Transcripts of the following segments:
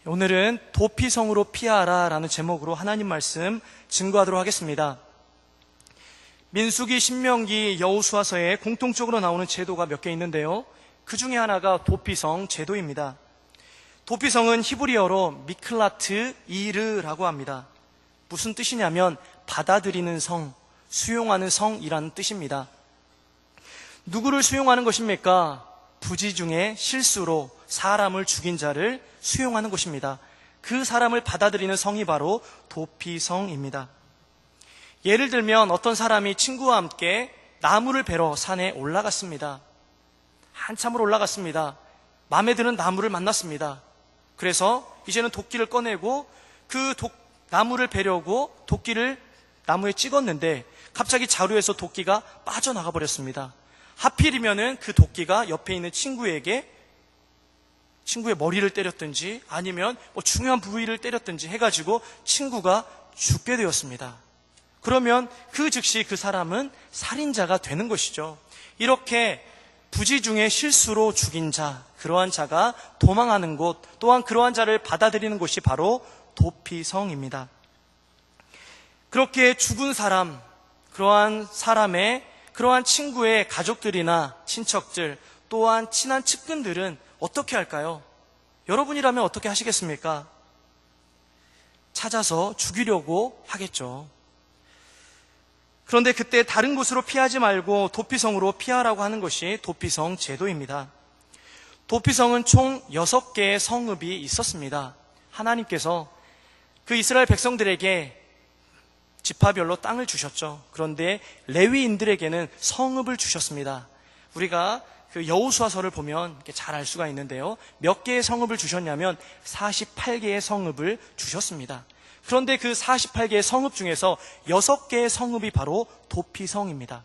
오늘은 도피성으로 피하라 라는 제목으로 하나님 말씀 증거하도록 하겠습니다. 민수기, 신명기, 여호수아서에 공통적으로 나오는 제도가 몇 개 있는데요, 그 중에 하나가 도피성 제도입니다. 도피성은 히브리어로 미클라트 이르라고 합니다. 무슨 뜻이냐면 받아들이는 성, 수용하는 성이라는 뜻입니다. 누구를 수용하는 것입니까? 부지 중에 실수로 사람을 죽인 자를 수용하는 곳입니다. 그 사람을 받아들이는 성이 바로 도피성입니다. 예를 들면 어떤 사람이 친구와 함께 나무를 베러 산에 올라갔습니다. 한참을 올라갔습니다. 마음에 드는 나무를 만났습니다. 그래서 이제는 도끼를 꺼내고 그 나무를 베려고 도끼를 나무에 찍었는데 갑자기 자루에서 도끼가 빠져나가 버렸습니다. 하필이면은 그 도끼가 옆에 있는 친구의 머리를 때렸든지 아니면 중요한 부위를 때렸든지 해가지고 친구가 죽게 되었습니다. 그러면 그 즉시 그 사람은 살인자가 되는 것이죠. 이렇게 부지 중에 실수로 죽인 자, 그러한 자가 도망하는 곳, 또한 그러한 자를 받아들이는 곳이 바로 도피성입니다. 그렇게 죽은 사람, 그러한 친구의 가족들이나 친척들, 또한 친한 측근들은 어떻게 할까요? 여러분이라면 어떻게 하시겠습니까? 찾아서 죽이려고 하겠죠. 그런데 그때 다른 곳으로 피하지 말고 도피성으로 피하라고 하는 것이 도피성 제도입니다. 도피성은 총 6개의 성읍이 있었습니다. 하나님께서 그 이스라엘 백성들에게 지파별로 땅을 주셨죠. 그런데 레위인들에게는 성읍을 주셨습니다. 우리가 그 여호수아서를 보면 잘 알 수가 있는데요, 몇 개의 성읍을 주셨냐면 48개의 성읍을 주셨습니다. 그런데 그 48개의 성읍 중에서 6개의 성읍이 바로 도피성입니다.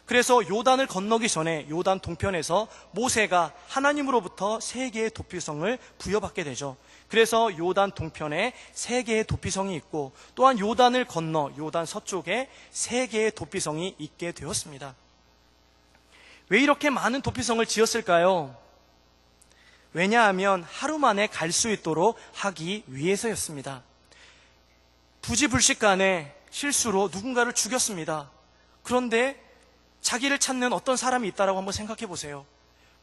그래서 요단을 건너기 전에 요단 동편에서 모세가 하나님으로부터 3개의 도피성을 부여받게 되죠. 그래서 요단 동편에 3개의 도피성이 있고, 또한 요단을 건너 요단 서쪽에 3개의 도피성이 있게 되었습니다. 왜 이렇게 많은 도피성을 지었을까요? 왜냐하면 하루 만에 갈 수 있도록 하기 위해서였습니다. 부지불식간에 실수로 누군가를 죽였습니다. 그런데 자기를 찾는 어떤 사람이 있다라고 한번 생각해 보세요.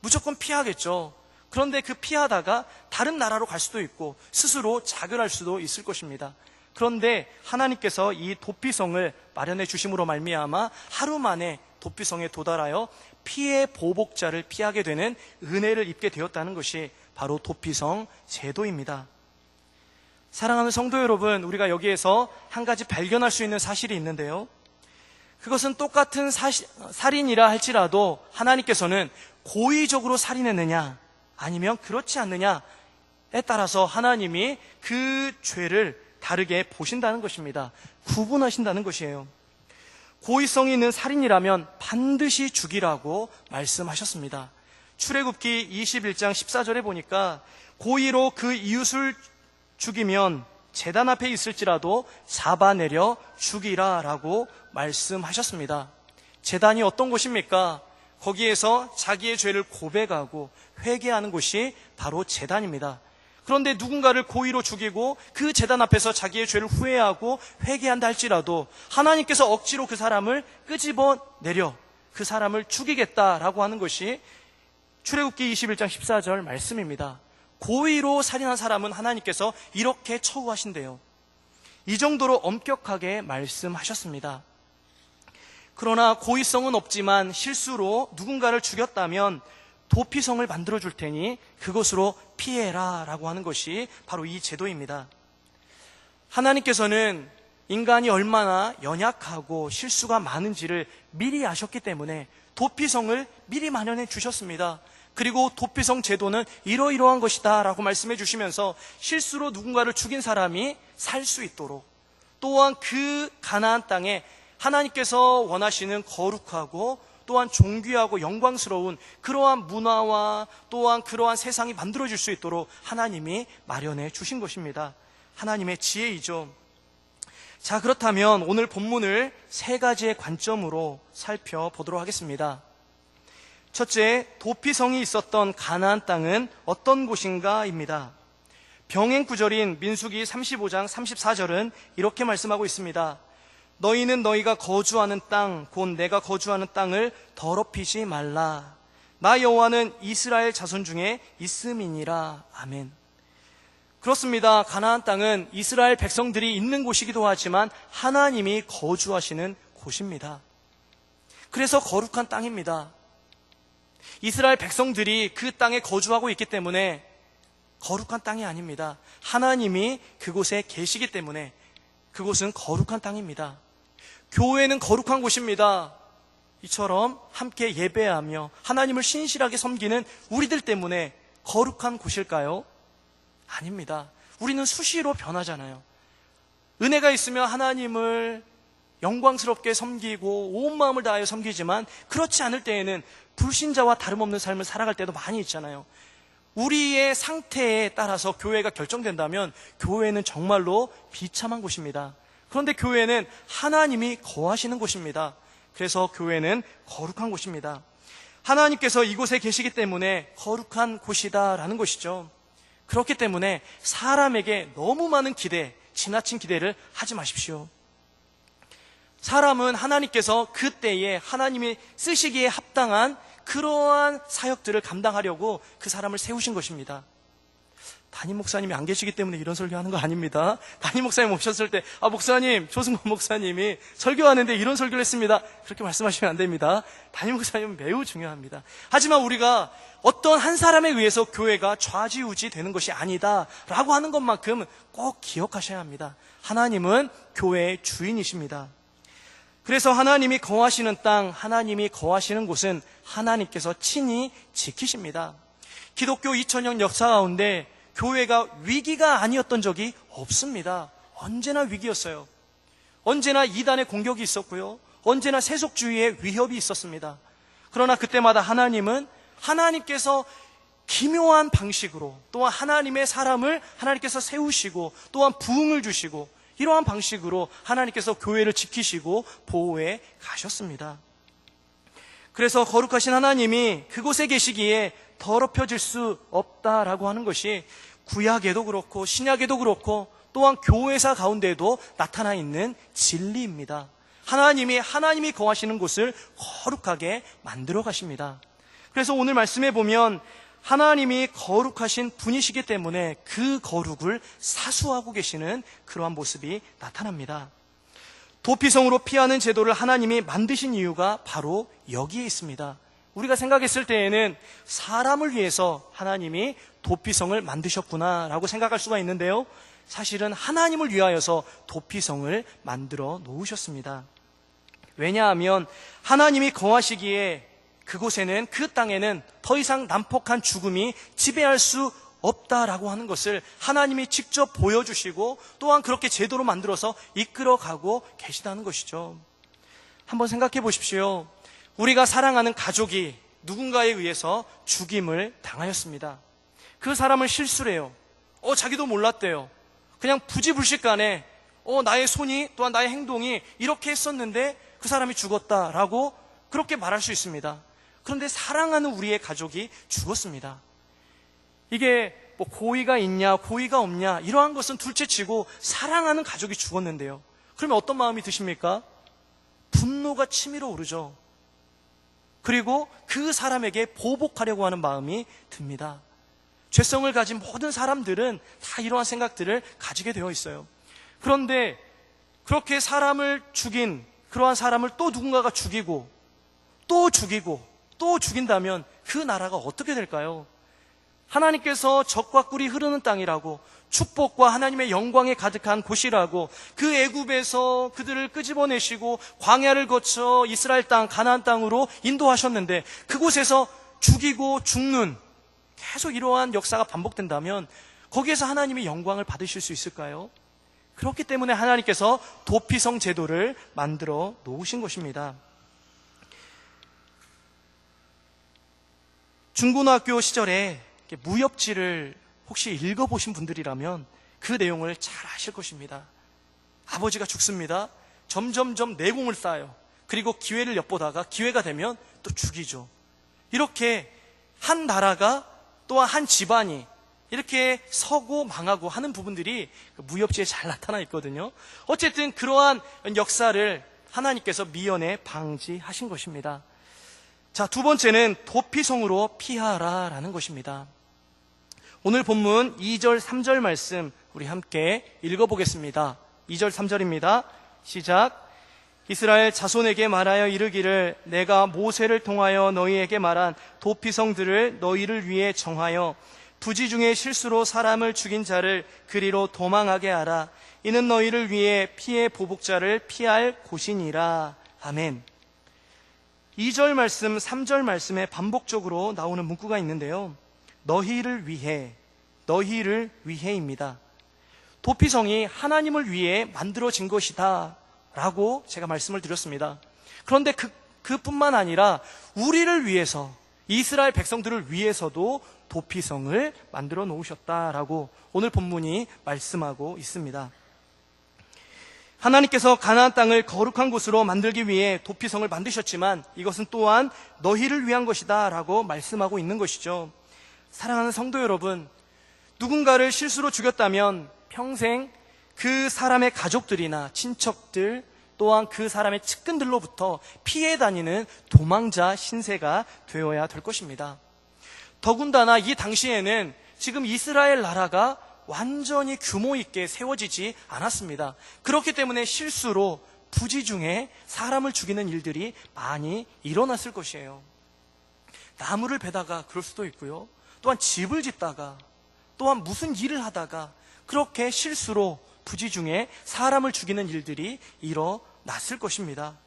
무조건 피하겠죠. 그런데 그 피하다가 다른 나라로 갈 수도 있고 스스로 자결할 수도 있을 것입니다. 그런데 하나님께서 이 도피성을 마련해 주심으로 말미암아 하루 만에 도피성에 도달하여 피해 보복자를 피하게 되는 은혜를 입게 되었다는 것이 바로 도피성 제도입니다. 사랑하는 성도 여러분, 우리가 여기에서 한 가지 발견할 수 있는 사실이 있는데요, 그것은 똑같은 살인이라 할지라도 하나님께서는 고의적으로 살인했느냐 아니면 그렇지 않느냐에 따라서 하나님이 그 죄를 다르게 보신다는 것입니다. 구분하신다는 것이에요. 고의성이 있는 살인이라면 반드시 죽이라고 말씀하셨습니다. 출애굽기 21장 14절에 보니까 고의로 그 이웃을 죽이면 제단 앞에 있을지라도 잡아내려 죽이라 라고 말씀하셨습니다. 제단이 어떤 곳입니까? 거기에서 자기의 죄를 고백하고 회개하는 곳이 바로 제단입니다. 그런데 누군가를 고의로 죽이고 그 제단 앞에서 자기의 죄를 후회하고 회개한다 할지라도 하나님께서 억지로 그 사람을 끄집어내려 그 사람을 죽이겠다라고 하는 것이 출애굽기 21장 14절 말씀입니다. 고의로 살인한 사람은 하나님께서 이렇게 처우하신대요. 이 정도로 엄격하게 말씀하셨습니다. 그러나 고의성은 없지만 실수로 누군가를 죽였다면 도피성을 만들어줄 테니 그곳으로 피해라 라고 하는 것이 바로 이 제도입니다. 하나님께서는 인간이 얼마나 연약하고 실수가 많은지를 미리 아셨기 때문에 도피성을 미리 마련해 주셨습니다. 그리고 도피성 제도는 이러이러한 것이다 라고 말씀해 주시면서 실수로 누군가를 죽인 사람이 살 수 있도록, 또한 그 가나안 땅에 하나님께서 원하시는 거룩하고 또한 존귀하고 영광스러운 그러한 문화와 또한 그러한 세상이 만들어질 수 있도록 하나님이 마련해 주신 것입니다. 하나님의 지혜이죠. 자, 그렇다면 오늘 본문을 3가지의 관점으로 살펴보도록 하겠습니다. 첫째, 도피성이 있었던 가나안 땅은 어떤 곳인가입니다. 병행 구절인 민수기 35장 34절은 이렇게 말씀하고 있습니다. 너희는 너희가 거주하는 땅, 곧 내가 거주하는 땅을 더럽히지 말라. 나 여호와는 이스라엘 자손 중에 있음이니라. 아멘. 그렇습니다. 가나안 땅은 이스라엘 백성들이 있는 곳이기도 하지만 하나님이 거주하시는 곳입니다. 그래서 거룩한 땅입니다. 이스라엘 백성들이 그 땅에 거주하고 있기 때문에 거룩한 땅이 아닙니다. 하나님이 그곳에 계시기 때문에 그곳은 거룩한 땅입니다. 교회는 거룩한 곳입니다. 이처럼 함께 예배하며 하나님을 신실하게 섬기는 우리들 때문에 거룩한 곳일까요? 아닙니다. 우리는 수시로 변하잖아요. 은혜가 있으면 하나님을 영광스럽게 섬기고 온 마음을 다하여 섬기지만 그렇지 않을 때에는 불신자와 다름없는 삶을 살아갈 때도 많이 있잖아요. 우리의 상태에 따라서 교회가 결정된다면 교회는 정말로 비참한 곳입니다. 그런데 교회는 하나님이 거하시는 곳입니다. 그래서 교회는 거룩한 곳입니다. 하나님께서 이곳에 계시기 때문에 거룩한 곳이다라는 것이죠. 그렇기 때문에 사람에게 너무 많은 기대, 지나친 기대를 하지 마십시오. 사람은 하나님께서 그때에 하나님이 쓰시기에 합당한 그러한 사역들을 감당하려고 그 사람을 세우신 것입니다. 담임 목사님이 안 계시기 때문에 이런 설교하는 거 아닙니다. 담임 목사님 오셨을 때 목사님, 조승건 목사님이 설교하는데 이런 설교를 했습니다. 그렇게 말씀하시면 안 됩니다. 담임 목사님은 매우 중요합니다. 하지만 우리가 어떤 한 사람에 의해서 교회가 좌지우지 되는 것이 아니다 라고 하는 것만큼 꼭 기억하셔야 합니다. 하나님은 교회의 주인이십니다. 그래서 하나님이 거하시는 땅, 하나님이 거하시는 곳은 하나님께서 친히 지키십니다. 기독교 2000년 역사 가운데 교회가 위기가 아니었던 적이 없습니다. 언제나 위기였어요. 언제나 이단의 공격이 있었고요. 언제나 세속주의의 위협이 있었습니다. 그러나 그때마다 하나님은 하나님께서 기묘한 방식으로 또한 하나님의 사람을 하나님께서 세우시고 또한 부흥을 주시고 이러한 방식으로 하나님께서 교회를 지키시고 보호해 가셨습니다. 그래서 거룩하신 하나님이 그곳에 계시기에 더럽혀질 수 없다라고 하는 것이 구약에도 그렇고 신약에도 그렇고 또한 교회사 가운데에도 나타나 있는 진리입니다. 하나님이 거하시는 곳을 거룩하게 만들어 가십니다. 그래서 오늘 말씀해 보면 하나님이 거룩하신 분이시기 때문에 그 거룩을 사수하고 계시는 그러한 모습이 나타납니다. 도피성으로 피하는 제도를 하나님이 만드신 이유가 바로 여기에 있습니다. 우리가 생각했을 때에는 사람을 위해서 하나님이 도피성을 만드셨구나라고 생각할 수가 있는데요. 사실은 하나님을 위하여서 도피성을 만들어 놓으셨습니다. 왜냐하면 하나님이 거하시기에 그곳에는, 그 땅에는 더 이상 난폭한 죽음이 지배할 수 없다라고 하는 것을 하나님이 직접 보여주시고 또한 그렇게 제도로 만들어서 이끌어가고 계시다는 것이죠. 한번 생각해 보십시오. 우리가 사랑하는 가족이 누군가에 의해서 죽임을 당하였습니다. 그 사람을 실수래요. 자기도 몰랐대요. 그냥 부지불식간에 나의 손이 또한 나의 행동이 이렇게 했었는데 그 사람이 죽었다라고 그렇게 말할 수 있습니다. 그런데 사랑하는 우리의 가족이 죽었습니다. 이게 고의가 있냐 고의가 없냐 이러한 것은 둘째치고 사랑하는 가족이 죽었는데요. 그러면 어떤 마음이 드십니까? 분노가 치밀어 오르죠. 그리고 그 사람에게 보복하려고 하는 마음이 듭니다. 죄성을 가진 모든 사람들은 다 이러한 생각들을 가지게 되어 있어요. 그런데 그렇게 사람을 죽인 그러한 사람을 또 누군가가 죽이고 또 죽이고 또 죽인다면 그 나라가 어떻게 될까요? 하나님께서 적과 꿀이 흐르는 땅이라고, 축복과 하나님의 영광에 가득한 곳이라고, 그 애굽에서 그들을 끄집어내시고 광야를 거쳐 이스라엘 땅, 가나안 땅으로 인도하셨는데 그곳에서 죽이고 죽는 계속 이러한 역사가 반복된다면 거기에서 하나님의 영광을 받으실 수 있을까요? 그렇기 때문에 하나님께서 도피성 제도를 만들어 놓으신 것입니다. 중고등학교 시절에 무협지를 혹시 읽어보신 분들이라면 그 내용을 잘 아실 것입니다. 아버지가 죽습니다. 점점점 내공을 쌓아요. 그리고 기회를 엿보다가 기회가 되면 또 죽이죠. 이렇게 한 나라가 또한 한 집안이 이렇게 서고 망하고 하는 부분들이 무협지에 잘 나타나 있거든요. 어쨌든 그러한 역사를 하나님께서 미연에 방지하신 것입니다. 자, 두 번째는 도피성으로 피하라라는 것입니다. 오늘 본문 2절 3절 말씀 우리 함께 읽어보겠습니다. 2절 3절입니다. 시작. 이스라엘 자손에게 말하여 이르기를 내가 모세를 통하여 너희에게 말한 도피성들을 너희를 위해 정하여 부지 중에 실수로 사람을 죽인 자를 그리로 도망하게 하라. 이는 너희를 위해 피해 보복자를 피할 곳이니라. 아멘. 2절 말씀, 3절 말씀에 반복적으로 나오는 문구가 있는데요. 너희를 위해입니다. 도피성이 하나님을 위해 만들어진 것이다 라고 제가 말씀을 드렸습니다. 그런데 그뿐만 아니라 우리를 위해서, 이스라엘 백성들을 위해서도 도피성을 만들어 놓으셨다라고 오늘 본문이 말씀하고 있습니다. 하나님께서 가나안 땅을 거룩한 곳으로 만들기 위해 도피성을 만드셨지만 이것은 또한 너희를 위한 것이다 라고 말씀하고 있는 것이죠. 사랑하는 성도 여러분, 누군가를 실수로 죽였다면 평생 그 사람의 가족들이나 친척들 또한 그 사람의 측근들로부터 피해 다니는 도망자 신세가 되어야 될 것입니다. 더군다나 이 당시에는 지금 이스라엘 나라가 완전히 규모 있게 세워지지 않았습니다. 그렇기 때문에 실수로 부지 중에 사람을 죽이는 일들이 많이 일어났을 것이에요. 나무를 베다가 그럴 수도 있고요. 또한 집을 짓다가 또한 무슨 일을 하다가 그렇게 실수로 부지 중에 사람을 죽이는 일들이 일어났을 것입니다.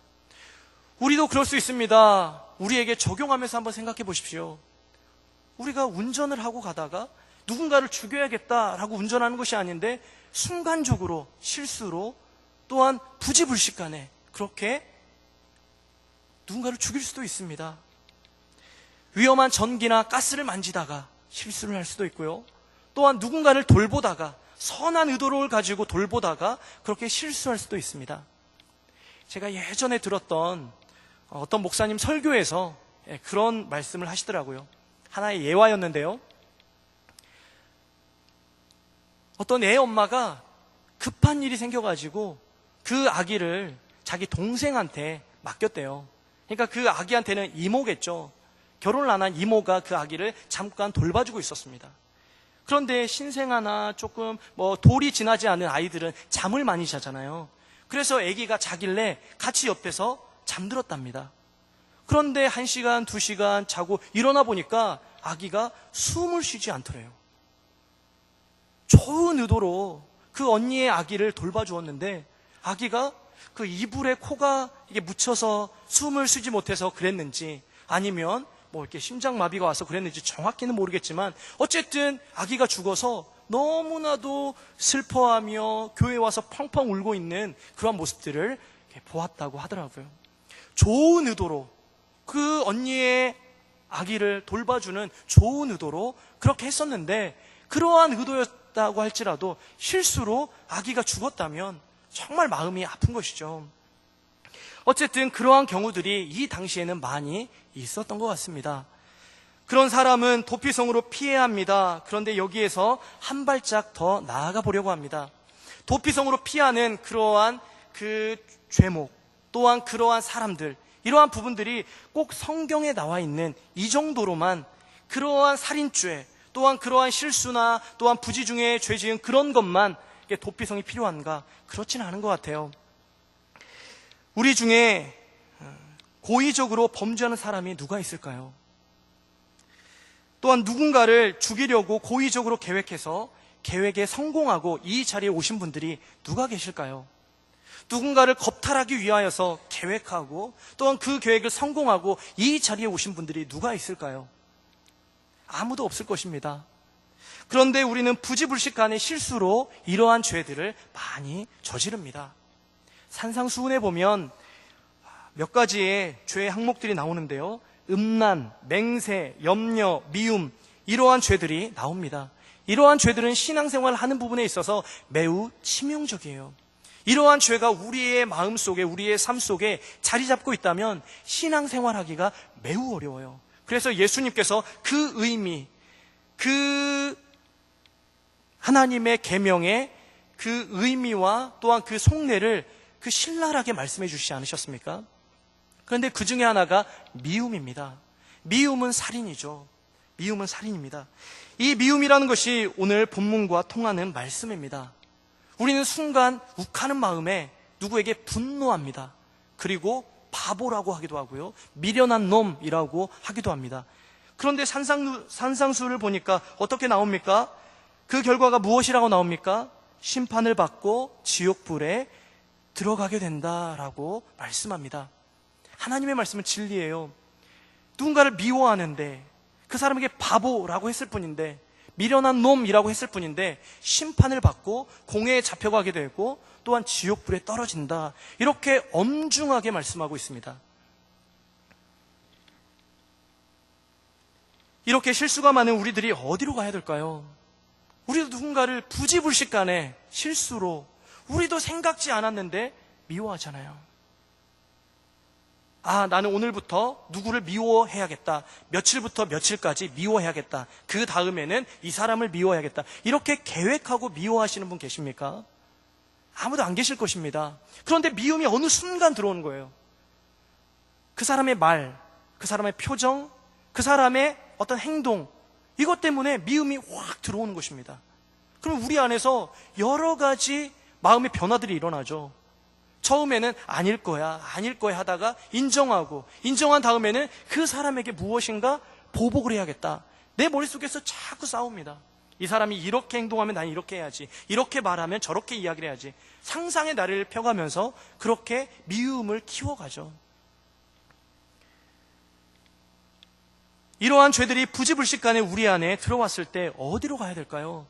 우리도 그럴 수 있습니다. 우리에게 적용하면서 한번 생각해 보십시오. 우리가 운전을 하고 가다가 누군가를 죽여야겠다라고 운전하는 것이 아닌데 순간적으로 실수로 또한 부지불식간에 그렇게 누군가를 죽일 수도 있습니다. 위험한 전기나 가스를 만지다가 실수를 할 수도 있고요. 또한 누군가를 돌보다가 선한 의도를 가지고 돌보다가 그렇게 실수할 수도 있습니다. 제가 예전에 들었던 어떤 목사님 설교에서 그런 말씀을 하시더라고요. 하나의 예화였는데요. 어떤 애 엄마가 급한 일이 생겨가지고 그 아기를 자기 동생한테 맡겼대요. 그러니까 그 아기한테는 이모겠죠. 결혼을 안 한 이모가 그 아기를 잠깐 돌봐주고 있었습니다. 그런데 신생아나 조금 돌이 지나지 않은 아이들은 잠을 많이 자잖아요. 그래서 아기가 자길래 같이 옆에서 잠들었답니다. 그런데 1시간, 2시간 자고 일어나 보니까 아기가 숨을 쉬지 않더래요. 좋은 의도로 그 언니의 아기를 돌봐주었는데 아기가 그 이불에 코가 이게 묻혀서 숨을 쉬지 못해서 그랬는지 아니면 이렇게 심장마비가 와서 그랬는지 정확히는 모르겠지만 어쨌든 아기가 죽어서 너무나도 슬퍼하며 교회에 와서 펑펑 울고 있는 그런 모습들을 보았다고 하더라고요. 좋은 의도로 그 언니의 아기를 돌봐주는 좋은 의도로 그렇게 했었는데 그러한 의도였다고 할지라도 실수로 아기가 죽었다면 정말 마음이 아픈 것이죠. 어쨌든 그러한 경우들이 이 당시에는 많이 있었던 것 같습니다. 그런 사람은 도피성으로 피해야 합니다. 그런데 여기에서 한 발짝 더 나아가 보려고 합니다. 도피성으로 피하는 그러한 그 죄목 또한 그러한 사람들 이러한 부분들이 꼭 성경에 나와 있는 이 정도로만 그러한 살인죄 또한 그러한 실수나 또한 부지 중에 죄 지은 그런 것만 도피성이 필요한가? 그렇지는 않은 것 같아요. 우리 중에 고의적으로 범죄하는 사람이 누가 있을까요? 또한 누군가를 죽이려고 고의적으로 계획해서 계획에 성공하고 이 자리에 오신 분들이 누가 계실까요? 누군가를 겁탈하기 위하여서 계획하고 또한 그 계획을 성공하고 이 자리에 오신 분들이 누가 있을까요? 아무도 없을 것입니다. 그런데 우리는 부지불식간의 실수로 이러한 죄들을 많이 저지릅니다. 산상수훈에 보면 몇 가지의 죄의 항목들이 나오는데요. 음란, 맹세, 염려, 미움 이러한 죄들이 나옵니다. 이러한 죄들은 신앙생활을 하는 부분에 있어서 매우 치명적이에요. 이러한 죄가 우리의 마음속에 우리의 삶 속에 자리 잡고 있다면 신앙생활하기가 매우 어려워요. 그래서 예수님께서 그 의미, 그 하나님의 계명의 그 의미와 또한 그 속내를 그 신랄하게 말씀해 주시지 않으셨습니까? 그런데 그 중에 하나가 미움입니다. 미움은 살인이죠. 미움은 살인입니다. 이 미움이라는 것이 오늘 본문과 통하는 말씀입니다. 우리는 순간 욱하는 마음에 누구에게 분노합니다. 그리고 바보라고 하기도 하고요, 미련한 놈이라고 하기도 합니다. 그런데 산상수를 보니까 어떻게 나옵니까? 그 결과가 무엇이라고 나옵니까? 심판을 받고 지옥불에 들어가게 된다라고 말씀합니다. 하나님의 말씀은 진리예요. 누군가를 미워하는데, 그 사람에게 바보라고 했을 뿐인데, 미련한 놈이라고 했을 뿐인데 심판을 받고 공회에 잡혀가게 되고 또한 지옥불에 떨어진다, 이렇게 엄중하게 말씀하고 있습니다. 이렇게 실수가 많은 우리들이 어디로 가야 될까요? 우리도 누군가를 부지불식간에 실수로, 우리도 생각지 않았는데 미워하잖아요. 나는 오늘부터 누구를 미워해야겠다, 며칠부터 며칠까지 미워해야겠다, 그 다음에는 이 사람을 미워해야겠다, 이렇게 계획하고 미워하시는 분 계십니까? 아무도 안 계실 것입니다. 그런데 미움이 어느 순간 들어오는 거예요. 그 사람의 말, 그 사람의 표정, 그 사람의 어떤 행동, 이것 때문에 미움이 확 들어오는 것입니다. 그럼 우리 안에서 여러 가지 마음의 변화들이 일어나죠. 처음에는 아닐 거야 하다가 인정하고, 인정한 다음에는 그 사람에게 무엇인가 보복을 해야겠다, 내 머릿속에서 자꾸 싸웁니다. 이 사람이 이렇게 행동하면 난 이렇게 해야지, 이렇게 말하면 저렇게 이야기를 해야지, 상상의 나래를 펴가면서 그렇게 미움을 키워가죠. 이러한 죄들이 부지불식간에 우리 안에 들어왔을 때 어디로 가야 될까요?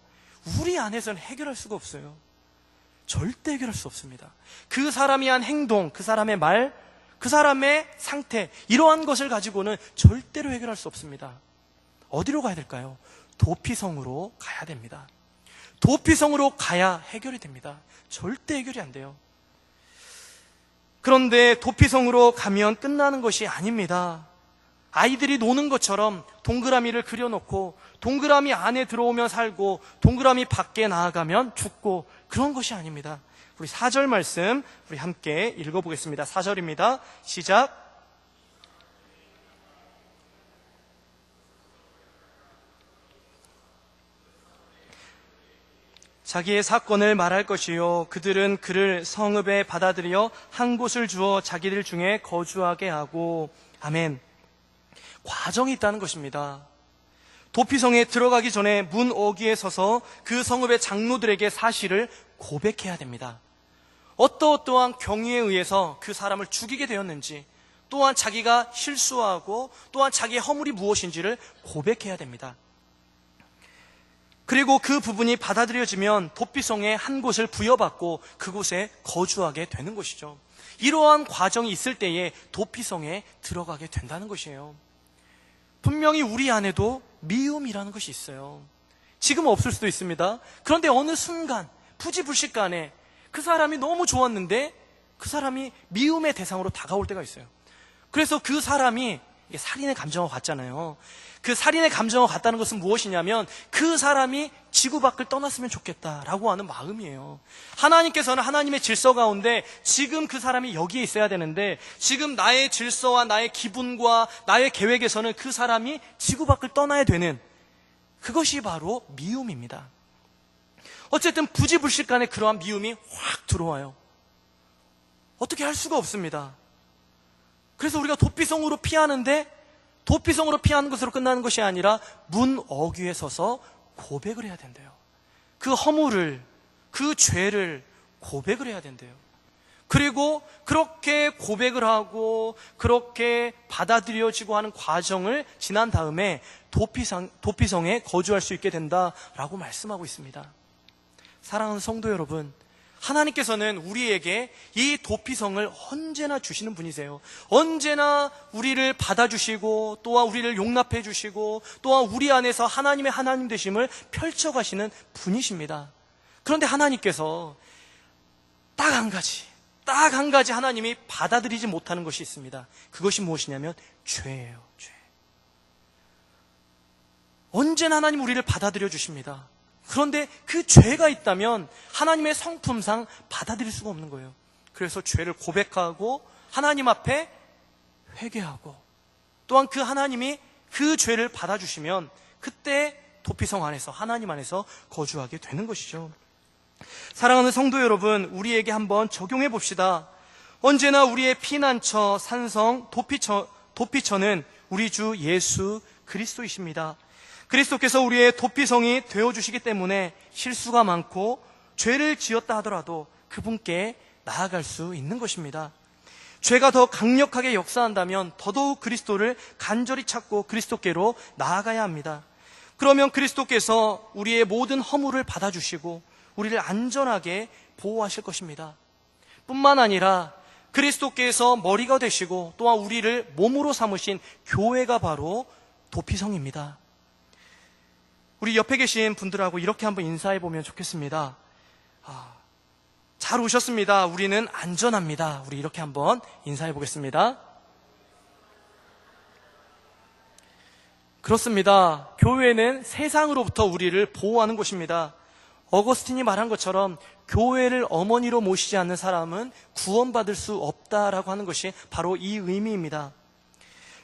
우리 안에서는 해결할 수가 없어요. 절대 해결할 수 없습니다. 그 사람이 한 행동, 그 사람의 말, 그 사람의 상태, 이러한 것을 가지고는 절대로 해결할 수 없습니다. 어디로 가야 될까요? 도피성으로 가야 됩니다. 도피성으로 가야 해결이 됩니다. 절대 해결이 안 돼요. 그런데 도피성으로 가면 끝나는 것이 아닙니다. 아이들이 노는 것처럼 동그라미를 그려놓고 동그라미 안에 들어오면 살고 동그라미 밖에 나아가면 죽고, 그런 것이 아닙니다. 우리 4절 말씀 우리 함께 읽어보겠습니다. 4절입니다. 시작. 자기의 사건을 말할 것이요, 그들은 그를 성읍에 받아들여 한 곳을 주어 자기들 중에 거주하게 하고. 아멘. 과정이 있다는 것입니다. 도피성에 들어가기 전에 문 어귀에 서서 그 성읍의 장로들에게 사실을 고백해야 됩니다. 어떠한 경위에 의해서 그 사람을 죽이게 되었는지, 또한 자기가 실수하고 또한 자기의 허물이 무엇인지를 고백해야 됩니다. 그리고 그 부분이 받아들여지면 도피성에 한 곳을 부여받고 그곳에 거주하게 되는 것이죠. 이러한 과정이 있을 때에 도피성에 들어가게 된다는 것이에요. 분명히 우리 안에도 미움이라는 것이 있어요. 지금은 없을 수도 있습니다. 그런데 어느 순간 부지불식간에 그 사람이 너무 좋았는데 그 사람이 미움의 대상으로 다가올 때가 있어요. 그래서 그 사람이 살인의 감정과 같잖아요. 그 살인의 감정과 같다는 것은 무엇이냐면 그 사람이 지구 밖을 떠났으면 좋겠다라고 하는 마음이에요. 하나님께서는 하나님의 질서 가운데 지금 그 사람이 여기에 있어야 되는데, 지금 나의 질서와 나의 기분과 나의 계획에서는 그 사람이 지구 밖을 떠나야 되는, 그것이 바로 미움입니다. 어쨌든 부지불식간에 그러한 미움이 확 들어와요. 어떻게 할 수가 없습니다. 그래서 우리가 도피성으로 피하는데, 도피성으로 피하는 것으로 끝나는 것이 아니라 문 어귀에 서서 고백을 해야 된대요. 그 허물을, 그 죄를 고백을 해야 된대요. 그리고 그렇게 고백을 하고 그렇게 받아들여지고 하는 과정을 지난 다음에 도피성에 거주할 수 있게 된다라고 말씀하고 있습니다. 사랑하는 성도 여러분, 하나님께서는 우리에게 이 도피성을 언제나 주시는 분이세요. 언제나 우리를 받아주시고 또한 우리를 용납해 주시고 또한 우리 안에서 하나님의 하나님 되심을 펼쳐가시는 분이십니다. 그런데 하나님께서 딱 한 가지 하나님이 받아들이지 못하는 것이 있습니다. 그것이 무엇이냐면 죄예요. 죄. 언제나 하나님 우리를 받아들여 주십니다. 그런데 그 죄가 있다면 하나님의 성품상 받아들일 수가 없는 거예요. 그래서 죄를 고백하고 하나님 앞에 회개하고, 또한 그 하나님이 그 죄를 받아주시면 그때 도피성 안에서, 하나님 안에서 거주하게 되는 것이죠. 사랑하는 성도 여러분, 우리에게 한번 적용해 봅시다. 언제나 우리의 피난처, 산성, 도피처는 우리 주 예수 그리스도이십니다. 그리스도께서 우리의 도피성이 되어주시기 때문에 실수가 많고 죄를 지었다 하더라도 그분께 나아갈 수 있는 것입니다. 죄가 더 강력하게 역사한다면 더더욱 그리스도를 간절히 찾고 그리스도께로 나아가야 합니다. 그러면 그리스도께서 우리의 모든 허물을 받아주시고 우리를 안전하게 보호하실 것입니다. 뿐만 아니라 그리스도께서 머리가 되시고 또한 우리를 몸으로 삼으신 교회가 바로 도피성입니다. 우리 옆에 계신 분들하고 이렇게 한번 인사해 보면 좋겠습니다. 잘 오셨습니다. 우리는 안전합니다. 우리 이렇게 한번 인사해 보겠습니다. 그렇습니다. 교회는 세상으로부터 우리를 보호하는 곳입니다. 어거스틴이 말한 것처럼 교회를 어머니로 모시지 않는 사람은 구원받을 수 없다라고 하는 것이 바로 이 의미입니다.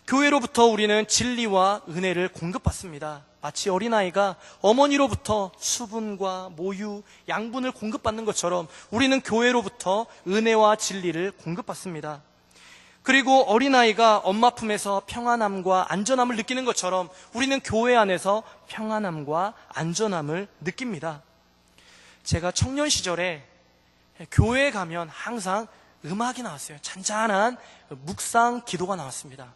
교회로부터 우리는 진리와 은혜를 공급받습니다. 마치 어린아이가 어머니로부터 수분과 모유, 양분을 공급받는 것처럼 우리는 교회로부터 은혜와 진리를 공급받습니다. 그리고 어린아이가 엄마 품에서 평안함과 안전함을 느끼는 것처럼 우리는 교회 안에서 평안함과 안전함을 느낍니다. 제가 청년 시절에 교회에 가면 항상 음악이 나왔어요. 잔잔한 묵상 기도가 나왔습니다.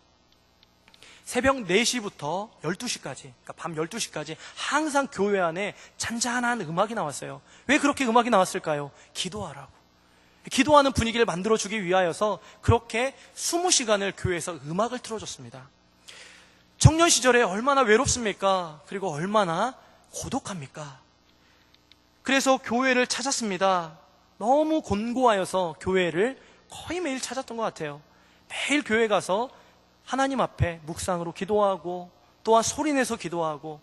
새벽 4시부터 12시까지, 그러니까 밤 12시까지 항상 교회 안에 잔잔한 음악이 나왔어요. 왜 그렇게 음악이 나왔을까요? 기도하라고. 기도하는 분위기를 만들어주기 위하여서 그렇게 20시간을 교회에서 음악을 틀어줬습니다. 청년 시절에 얼마나 외롭습니까? 그리고 얼마나 고독합니까? 그래서 교회를 찾았습니다. 너무 곤고하여서 교회를 거의 매일 찾았던 것 같아요. 매일 교회 가서 하나님 앞에 묵상으로 기도하고 또한 소리내서 기도하고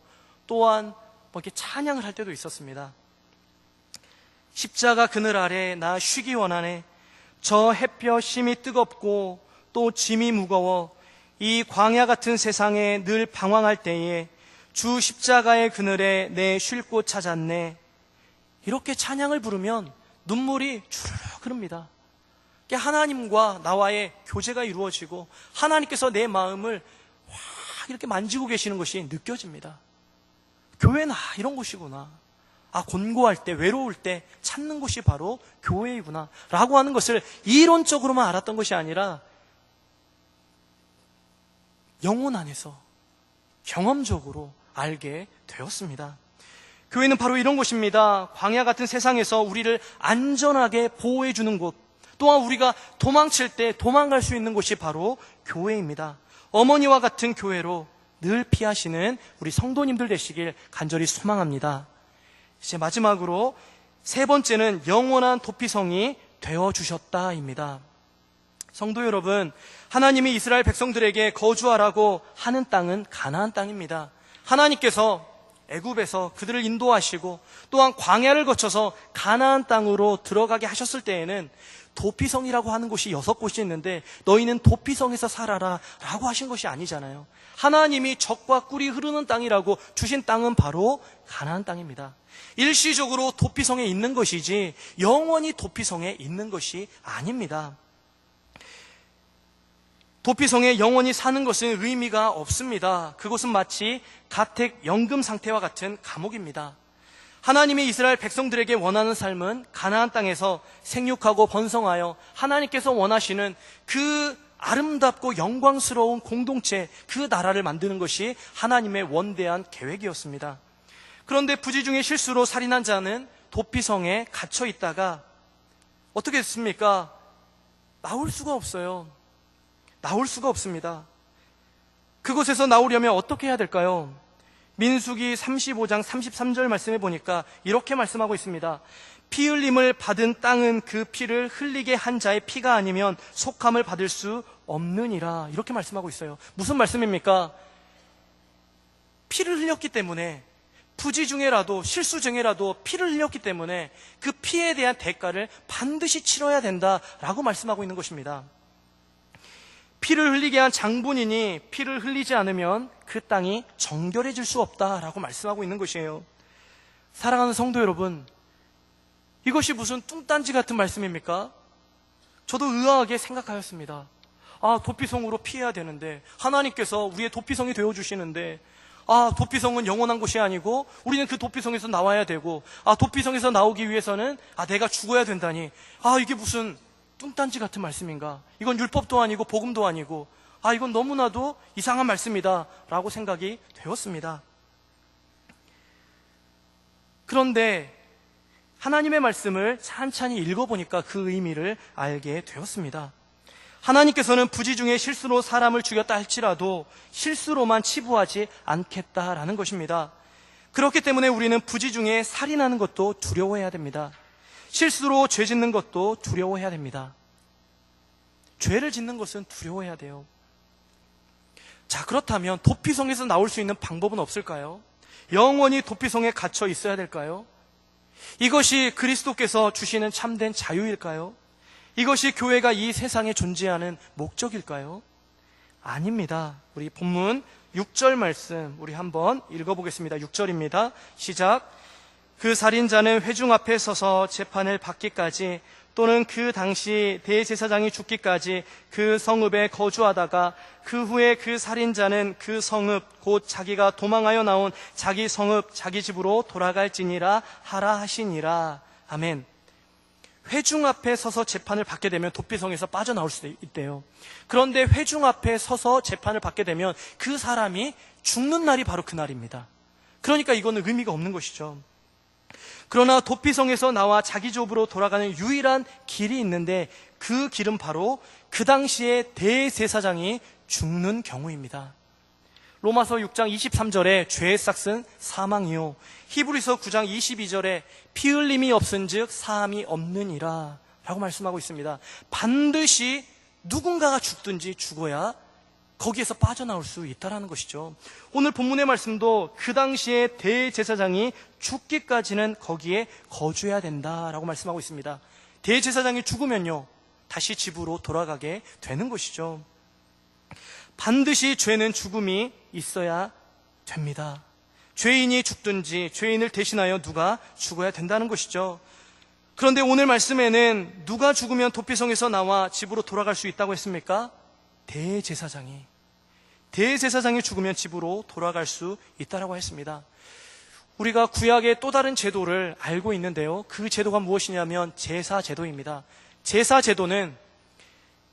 또한 이렇게 찬양을 할 때도 있었습니다. 십자가 그늘 아래 나 쉬기 원하네. 저 햇볕 심이 뜨겁고 또 짐이 무거워 이 광야 같은 세상에 늘 방황할 때에 주 십자가의 그늘에 내 쉴 곳 찾았네. 이렇게 찬양을 부르면 눈물이 주르륵 흐릅니다. 하나님과 나와의 교제가 이루어지고 하나님께서 내 마음을 확 이렇게 만지고 계시는 것이 느껴집니다. 교회는 이런 곳이구나. 곤고할 때, 외로울 때 찾는 곳이 바로 교회이구나 라고 하는 것을 이론적으로만 알았던 것이 아니라 영혼 안에서 경험적으로 알게 되었습니다. 교회는 바로 이런 곳입니다. 광야 같은 세상에서 우리를 안전하게 보호해 주는 곳, 또한 우리가 도망칠 때 도망갈 수 있는 곳이 바로 교회입니다. 어머니와 같은 교회로 늘 피하시는 우리 성도님들 되시길 간절히 소망합니다. 이제 마지막으로 세 번째는 영원한 도피성이 되어주셨다입니다. 성도 여러분, 하나님이 이스라엘 백성들에게 거주하라고 하는 땅은 가나안 땅입니다. 하나님께서 애굽에서 그들을 인도하시고 또한 광야를 거쳐서 가나안 땅으로 들어가게 하셨을 때에는 도피성이라고 하는 곳이 6곳이 있는데 너희는 도피성에서 살아라 라고 하신 것이 아니잖아요. 하나님이 젖과 꿀이 흐르는 땅이라고 주신 땅은 바로 가나안 땅입니다. 일시적으로 도피성에 있는 것이지 영원히 도피성에 있는 것이 아닙니다. 도피성에 영원히 사는 것은 의미가 없습니다. 그곳은 마치 가택 연금 상태와 같은 감옥입니다. 하나님이 이스라엘 백성들에게 원하는 삶은 가나안 땅에서 생육하고 번성하여 하나님께서 원하시는 그 아름답고 영광스러운 공동체, 그 나라를 만드는 것이 하나님의 원대한 계획이었습니다. 그런데 부지 중에 실수로 살인한 자는 도피성에 갇혀 있다가 어떻게 됐습니까? 나올 수가 없어요. 나올 수가 없습니다. 그곳에서 나오려면 어떻게 해야 될까요? 민수기 35장 33절 말씀해 보니까 이렇게 말씀하고 있습니다. 피 흘림을 받은 땅은 그 피를 흘리게 한 자의 피가 아니면 속함을 받을 수 없느니라. 이렇게 말씀하고 있어요. 무슨 말씀입니까? 피를 흘렸기 때문에 부지 중에라도 실수 중에라도 피를 흘렸기 때문에 그 피에 대한 대가를 반드시 치러야 된다라고 말씀하고 있는 것입니다. 피를 흘리게 한 장본인이 피를 흘리지 않으면 그 땅이 정결해질 수 없다라고 말씀하고 있는 것이에요. 사랑하는 성도 여러분, 이것이 무슨 뚱딴지 같은 말씀입니까? 저도 의아하게 생각하였습니다. 도피성으로 피해야 되는데, 하나님께서 우리의 도피성이 되어주시는데, 도피성은 영원한 곳이 아니고 우리는 그 도피성에서 나와야 되고, 도피성에서 나오기 위해서는 내가 죽어야 된다니, 이게 무슨 뚱딴지 같은 말씀인가? 이건 율법도 아니고 복음도 아니고, 이건 너무나도 이상한 말씀이다 라고 생각이 되었습니다. 그런데 하나님의 말씀을 찬찬히 읽어보니까 그 의미를 알게 되었습니다. 하나님께서는 부지 중에 실수로 사람을 죽였다 할지라도 실수로만 치부하지 않겠다라는 것입니다. 그렇기 때문에 우리는 부지 중에 살인하는 것도 두려워해야 됩니다. 실수로 죄 짓는 것도 두려워해야 됩니다. 죄를 짓는 것은 두려워해야 돼요. 자, 그렇다면 도피성에서 나올 수 있는 방법은 없을까요? 영원히 도피성에 갇혀 있어야 될까요? 이것이 그리스도께서 주시는 참된 자유일까요? 이것이 교회가 이 세상에 존재하는 목적일까요? 아닙니다. 우리 본문 6절 말씀 우리 한번 읽어보겠습니다. 6절입니다. 시작. 그 살인자는 회중 앞에 서서 재판을 받기까지 또는 그 당시 대제사장이 죽기까지 그 성읍에 거주하다가 그 후에 그 살인자는 그 성읍 곧 자기가 도망하여 나온 자기 성읍 자기 집으로 돌아갈지니라 하라 하시니라. 아멘. 회중 앞에 서서 재판을 받게 되면 도피성에서 빠져나올 수도 있대요. 그런데 회중 앞에 서서 재판을 받게 되면 그 사람이 죽는 날이 바로 그날입니다. 그러니까 이거는 의미가 없는 것이죠. 그러나 도피성에서 나와 자기 집으로 돌아가는 유일한 길이 있는데 그 길은 바로 그 당시에 대제사장이 죽는 경우입니다. 로마서 6장 23절에 죄의 삭은 사망이요, 히브리서 9장 22절에 피 흘림이 없은즉 사함이 없느니라 라고 말씀하고 있습니다. 반드시 누군가가 죽든지 죽어야 거기에서 빠져나올 수 있다는 것이죠. 오늘 본문의 말씀도 그 당시에 대제사장이 죽기까지는 거기에 거주해야 된다라고 말씀하고 있습니다. 대제사장이 죽으면요, 다시 집으로 돌아가게 되는 것이죠. 반드시 죄는 죽음이 있어야 됩니다. 죄인이 죽든지 죄인을 대신하여 누가 죽어야 된다는 것이죠. 그런데 오늘 말씀에는 누가 죽으면 도피성에서 나와 집으로 돌아갈 수 있다고 했습니까? 대제사장이 죽으면 집으로 돌아갈 수 있다고 했습니다. 우리가 구약의 또 다른 제도를 알고 있는데요, 그 제도가 무엇이냐면 제사제도입니다. 제사제도는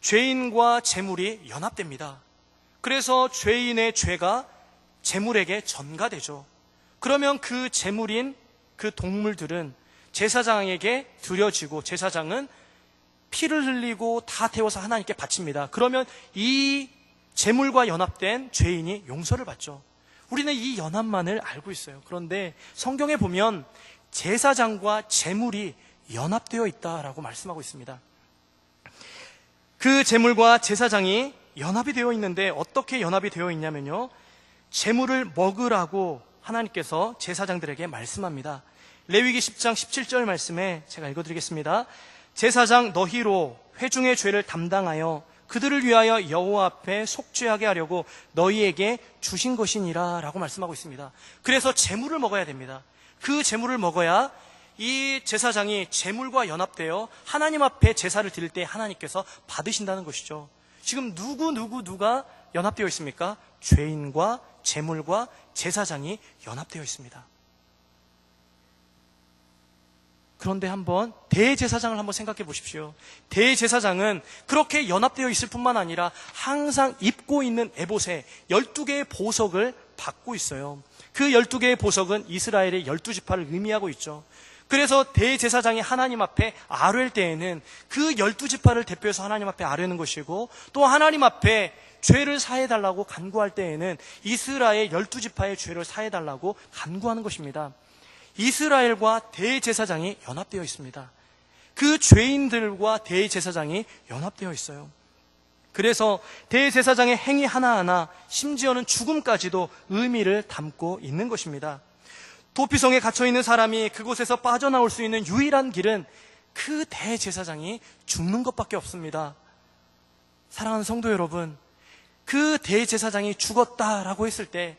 죄인과 제물이 연합됩니다. 그래서 죄인의 죄가 제물에게 전가되죠. 그러면 그 제물인 그 동물들은 제사장에게 드려지고 제사장은 피를 흘리고 다 태워서 하나님께 바칩니다. 그러면 이 제물과 연합된 죄인이 용서를 받죠. 우리는 이 연합만을 알고 있어요. 그런데 성경에 보면 제사장과 제물이 연합되어 있다라고 말씀하고 있습니다. 그 제물과 제사장이 연합이 되어 있는데 어떻게 연합이 되어 있냐면요, 제물을 먹으라고 하나님께서 제사장들에게 말씀합니다. 레위기 10장 17절 말씀에 제가 읽어드리겠습니다. 제사장 너희로 회중의 죄를 담당하여 그들을 위하여 여호와 앞에 속죄하게 하려고 너희에게 주신 것이니라 라고 말씀하고 있습니다. 그래서 제물을 먹어야 됩니다. 그 제물을 먹어야 이 제사장이 제물과 연합되어 하나님 앞에 제사를 드릴 때 하나님께서 받으신다는 것이죠. 지금 누가 연합되어 있습니까? 죄인과 제물과 제사장이 연합되어 있습니다. 그런데 한번 대제사장을 한번 생각해 보십시오. 대제사장은 그렇게 연합되어 있을 뿐만 아니라 항상 입고 있는 에봇에 12개의 보석을 받고 있어요. 그 12개의 보석은 이스라엘의 12지파를 의미하고 있죠. 그래서 대제사장이 하나님 앞에 아뢰일 때에는 그 12지파를 대표해서 하나님 앞에 아뢰는 것이고, 또 하나님 앞에 죄를 사해달라고 간구할 때에는 이스라엘 12지파의 죄를 사해달라고 간구하는 것입니다. 이스라엘과 대제사장이 연합되어 있습니다. 그 죄인들과 대제사장이 연합되어 있어요. 그래서 대제사장의 행위 하나하나, 심지어는 죽음까지도 의미를 담고 있는 것입니다. 도피성에 갇혀있는 사람이 그곳에서 빠져나올 수 있는 유일한 길은 그 대제사장이 죽는 것밖에 없습니다. 사랑하는 성도 여러분, 그 대제사장이 죽었다라고 했을 때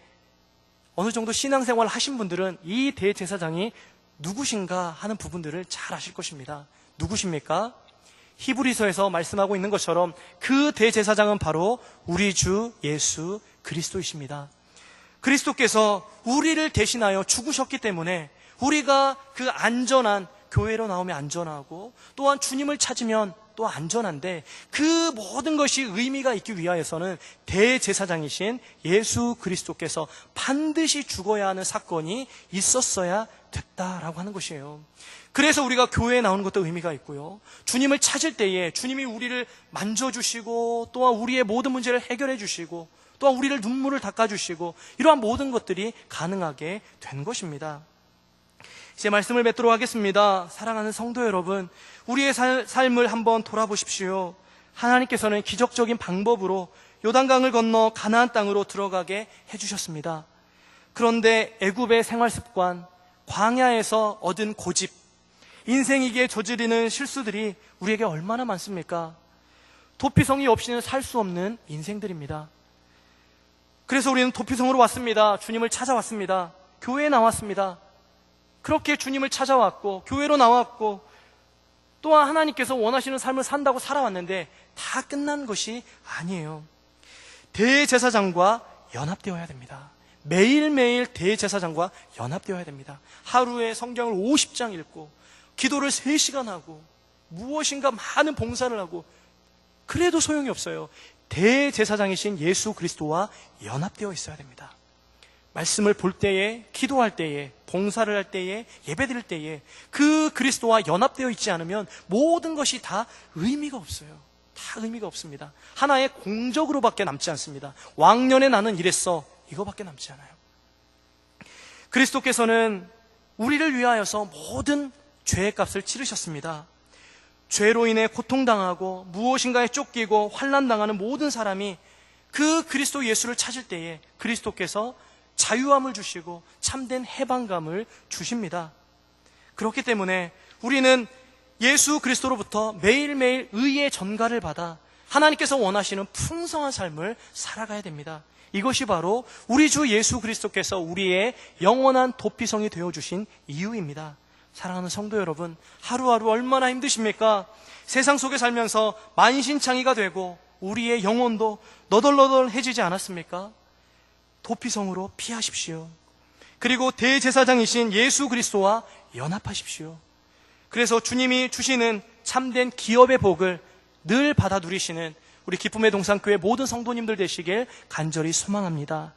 어느 정도 신앙생활 하신 분들은 이 대제사장이 누구신가 하는 부분들을 잘 아실 것입니다. 누구십니까? 히브리서에서 말씀하고 있는 것처럼 그 대제사장은 바로 우리 주 예수 그리스도이십니다. 그리스도께서 우리를 대신하여 죽으셨기 때문에 우리가 그 안전한 교회로 나오면 안전하고 또한 주님을 찾으면 또 안전한데, 그 모든 것이 의미가 있기 위하여서는 대제사장이신 예수 그리스도께서 반드시 죽어야 하는 사건이 있었어야 됐다라고 하는 것이에요. 그래서 우리가 교회에 나오는 것도 의미가 있고요, 주님을 찾을 때에 주님이 우리를 만져주시고 또한 우리의 모든 문제를 해결해 주시고 또한 우리를 눈물을 닦아주시고 이러한 모든 것들이 가능하게 된 것입니다. 이제 말씀을 맺도록 하겠습니다. 사랑하는 성도 여러분, 우리의 삶을 한번 돌아보십시오. 하나님께서는 기적적인 방법으로 요단강을 건너 가나안 땅으로 들어가게 해주셨습니다. 그런데 애굽의 생활습관, 광야에서 얻은 고집, 인생이기에 저지르는 실수들이 우리에게 얼마나 많습니까? 도피성이 없이는 살 수 없는 인생들입니다. 그래서 우리는 도피성으로 왔습니다. 주님을 찾아왔습니다. 교회에 나왔습니다. 그렇게 주님을 찾아왔고 교회로 나왔고 또한 하나님께서 원하시는 삶을 산다고 살아왔는데 다 끝난 것이 아니에요. 대제사장과 연합되어야 됩니다. 매일매일 대제사장과 연합되어야 됩니다. 하루에 성경을 50장 읽고 기도를 3시간 하고 무엇인가 많은 봉사를 하고 그래도 소용이 없어요. 대제사장이신 예수 그리스도와 연합되어 있어야 됩니다. 말씀을 볼 때에, 기도할 때에, 봉사를 할 때에, 예배드릴 때에 그 그리스도와 연합되어 있지 않으면 모든 것이 다 의미가 없어요. 다 의미가 없습니다. 하나의 공적으로밖에 남지 않습니다. 왕년에 나는 이랬어, 이거밖에 남지 않아요. 그리스도께서는 우리를 위하여서 모든 죄의 값을 치르셨습니다. 죄로 인해 고통당하고 무엇인가에 쫓기고 환난당하는 모든 사람이 그 그리스도 예수를 찾을 때에 그리스도께서 자유함을 주시고 참된 해방감을 주십니다. 그렇기 때문에 우리는 예수 그리스도로부터 매일매일 의의 전가를 받아 하나님께서 원하시는 풍성한 삶을 살아가야 됩니다. 이것이 바로 우리 주 예수 그리스도께서 우리의 영원한 도피성이 되어주신 이유입니다. 사랑하는 성도 여러분, 하루하루 얼마나 힘드십니까? 세상 속에 살면서 만신창이가 되고 우리의 영혼도 너덜너덜해지지 않았습니까? 도피성으로 피하십시오. 그리고 대제사장이신 예수 그리스도와 연합하십시오. 그래서 주님이 주시는 참된 기업의 복을 늘 받아 누리시는 우리 기쁨의 동산교회 모든 성도님들 되시길 간절히 소망합니다.